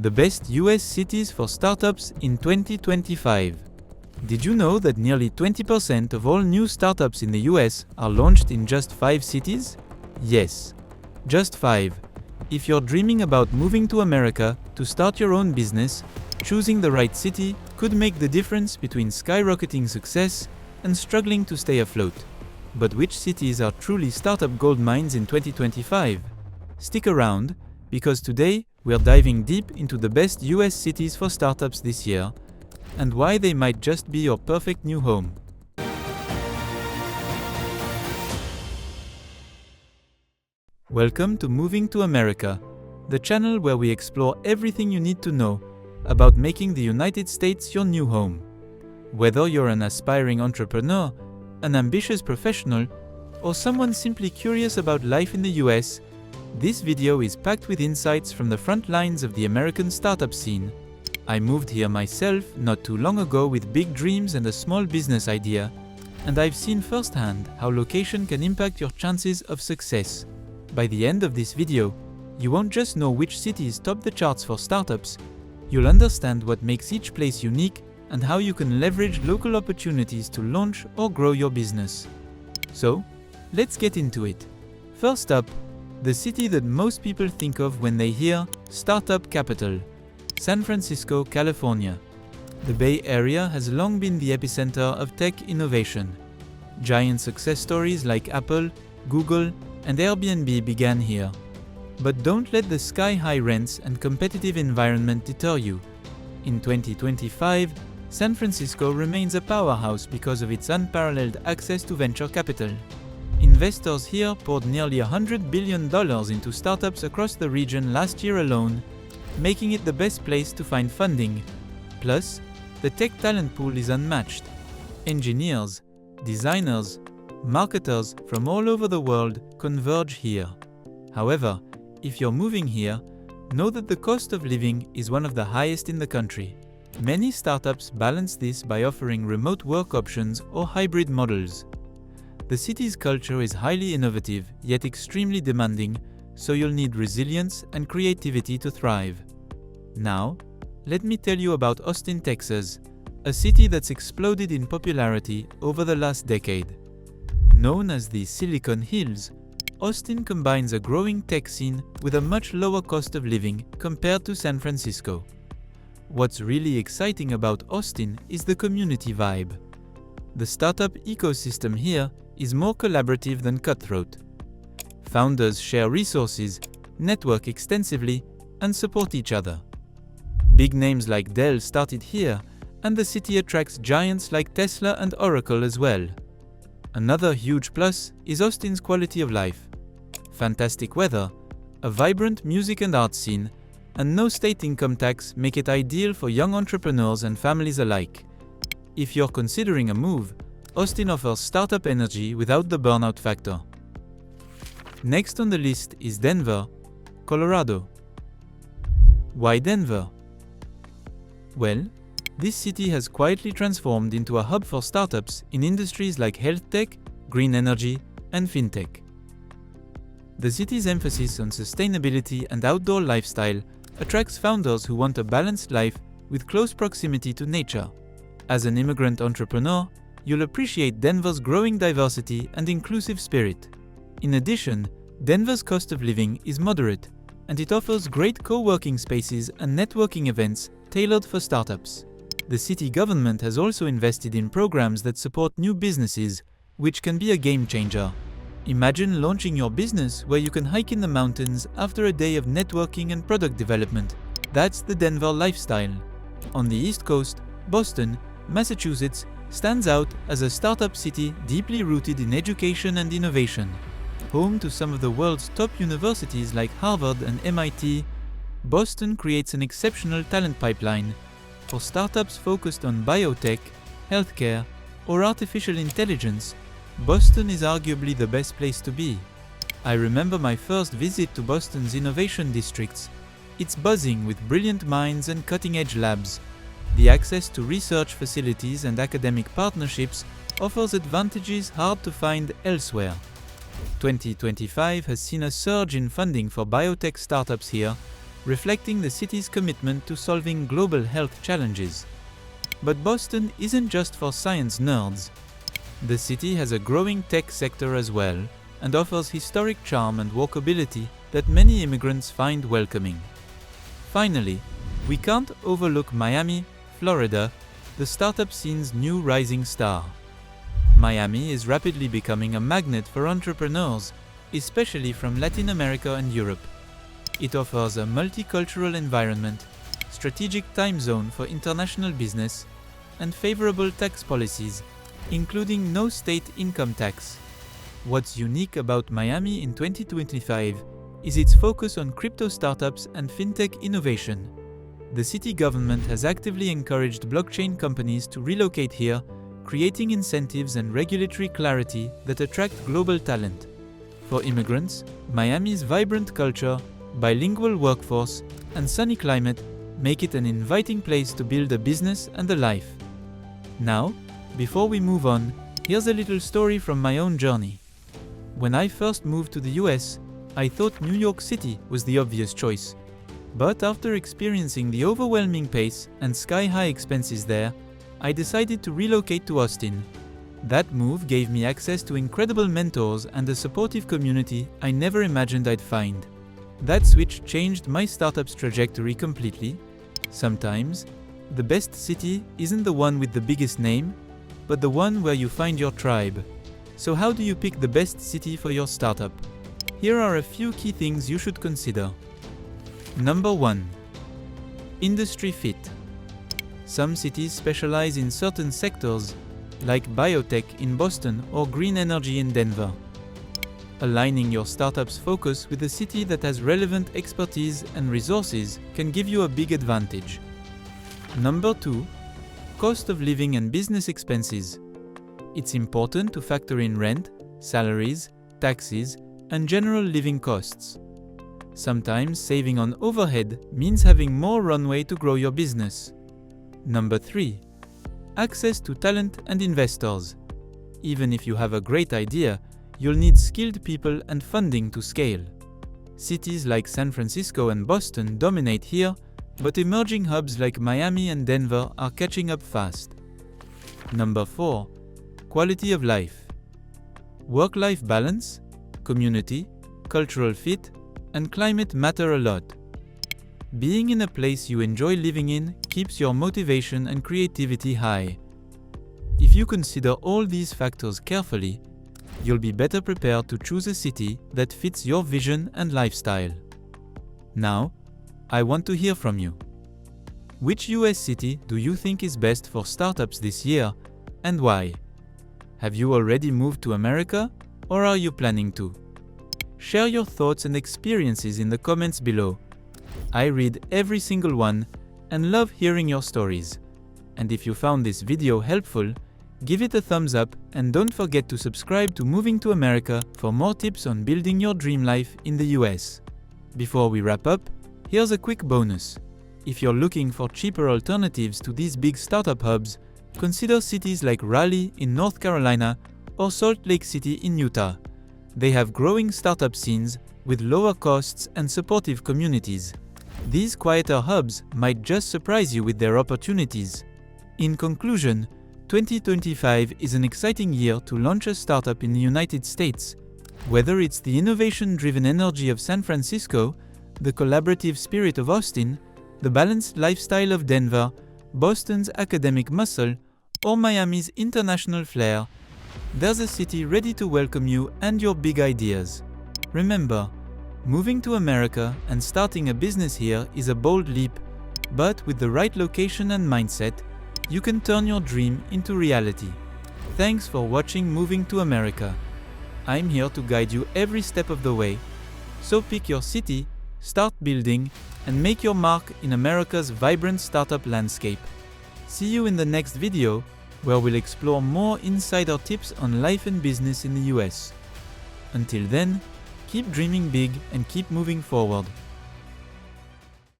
The best US cities for startups in 2025. Did you know that nearly 20% of all new startups in the US are launched in just 5 cities? Yes, just 5. If you're dreaming about moving to America to start your own business, choosing the right city could make the difference between skyrocketing success and struggling to stay afloat. But which cities are truly startup gold mines in 2025? Stick around, because today we're diving deep into the best US cities for startups this year, and why they might just be your perfect new home. Welcome to Moving to America, the channel where we explore everything you need to know about making the United States your new home. Whether you're an aspiring entrepreneur, an ambitious professional, or someone simply curious about life in the US, this video is packed with insights from the front lines of the American startup scene. I moved here myself not too long ago with big dreams and a small business idea, and I've seen firsthand how location can impact your chances of success. By the end of this video, you won't just know which cities top the charts for startups, you'll understand what makes each place unique and how you can leverage local opportunities to launch or grow your business. So, let's get into it. First up, the city that most people think of when they hear startup capital, San Francisco, California. The Bay Area has long been the epicenter of tech innovation. Giant success stories like Apple, Google, and Airbnb began here. But don't let the sky-high rents and competitive environment deter you. In 2025, San Francisco remains a powerhouse because of its unparalleled access to venture capital. Investors here poured nearly $100 billion into startups across the region last year alone, making it the best place to find funding. Plus, the tech talent pool is unmatched. Engineers, designers, marketers from all over the world converge here. However, if you're moving here, know that the cost of living is one of the highest in the country. Many startups balance this by offering remote work options or hybrid models. The city's culture is highly innovative, yet extremely demanding, so you'll need resilience and creativity to thrive. Now, let me tell you about Austin, Texas, a city that's exploded in popularity over the last decade. Known as the Silicon Hills, Austin combines a growing tech scene with a much lower cost of living compared to San Francisco. What's really exciting about Austin is the community vibe. The startup ecosystem here is more collaborative than cutthroat. Founders share resources, network extensively, and support each other. Big names like Dell started here, and the city attracts giants like Tesla and Oracle as well. Another huge plus is Austin's quality of life. Fantastic weather, a vibrant music and art scene, and no state income tax make it ideal for young entrepreneurs and families alike. If you're considering a move, Austin offers startup energy without the burnout factor. Next on the list is Denver, Colorado. Why Denver? Well, this city has quietly transformed into a hub for startups in industries like health tech, green energy, and fintech. The city's emphasis on sustainability and outdoor lifestyle attracts founders who want a balanced life with close proximity to nature. As an immigrant entrepreneur, you'll appreciate Denver's growing diversity and inclusive spirit. In addition, Denver's cost of living is moderate, and it offers great co-working spaces and networking events tailored for startups. The city government has also invested in programs that support new businesses, which can be a game changer. Imagine launching your business where you can hike in the mountains after a day of networking and product development. That's the Denver lifestyle. On the East Coast, Boston, Massachusetts stands out as a startup city deeply rooted in education and innovation. Home to some of the world's top universities like Harvard and MIT, Boston creates an exceptional talent pipeline for startups focused on biotech, healthcare, or artificial intelligence. Boston is arguably the best place to be. I remember my first visit to Boston's innovation districts. It's buzzing with brilliant minds and cutting-edge labs. The access to research facilities and academic partnerships offers advantages hard to find elsewhere. 2025 has seen a surge in funding for biotech startups here, reflecting the city's commitment to solving global health challenges. But Boston isn't just for science nerds. The city has a growing tech sector as well, and offers historic charm and walkability that many immigrants find welcoming. Finally, we can't overlook Miami, Florida, the startup scene's new rising star. Miami is rapidly becoming a magnet for entrepreneurs, especially from Latin America and Europe. It offers a multicultural environment, strategic time zone for international business, and favorable tax policies, including no state income tax. What's unique about Miami in 2025 is its focus on crypto startups and fintech innovation. The city government has actively encouraged blockchain companies to relocate here, creating incentives and regulatory clarity that attract global talent. For immigrants, Miami's vibrant culture, bilingual workforce, and sunny climate make it an inviting place to build a business and a life. Now, before we move on, here's a little story from my own journey. When I first moved to the US, I thought New York City was the obvious choice. But after experiencing the overwhelming pace and sky-high expenses there, I decided to relocate to Austin. That move gave me access to incredible mentors and a supportive community I never imagined I'd find. That switch changed my startup's trajectory completely. Sometimes, the best city isn't the one with the biggest name, but the one where you find your tribe. So how do you pick the best city for your startup? Here are a few key things you should consider. Number 1. Industry fit. Some cities specialize in certain sectors, like biotech in Boston or green energy in Denver. Aligning your startup's focus with a city that has relevant expertise and resources can give you a big advantage. Number 2. Cost of living and business expenses. It's important to factor in rent, salaries, taxes, and general living costs. Sometimes saving on overhead means having more runway to grow your business. Number 3. Access to talent and investors. Even if you have a great idea, you'll need skilled people and funding to scale. Cities like San Francisco and Boston dominate here, but emerging hubs like Miami and Denver are catching up fast. Number 4. Quality of life. Work-life balance, community, cultural fit, and climate matter a lot. Being in a place you enjoy living in keeps your motivation and creativity high. If you consider all these factors carefully, you'll be better prepared to choose a city that fits your vision and lifestyle. Now, I want to hear from you. Which US city do you think is best for startups this year, and why? Have you already moved to America, or are you planning to? Share your thoughts and experiences in the comments below. I read every single one and love hearing your stories. And if you found this video helpful, give it a thumbs up and don't forget to subscribe to Moving to America for more tips on building your dream life in the US. Before we wrap up, here's a quick bonus. If you're looking for cheaper alternatives to these big startup hubs, consider cities like Raleigh in North Carolina or Salt Lake City in Utah. They have growing startup scenes with lower costs and supportive communities. These quieter hubs might just surprise you with their opportunities. In conclusion, 2025 is an exciting year to launch a startup in the United States. Whether it's the innovation-driven energy of San Francisco, the collaborative spirit of Austin, the balanced lifestyle of Denver, Boston's academic muscle, or Miami's international flair, there's a city ready to welcome you and your big ideas. Remember, moving to America and starting a business here is a bold leap, but with the right location and mindset, you can turn your dream into reality. Thanks for watching Moving to America. I'm here to guide you every step of the way. So pick your city, start building, and make your mark in America's vibrant startup landscape. See you in the next video, where we'll explore more insider tips on life and business in the US. Until then, keep dreaming big and keep moving forward.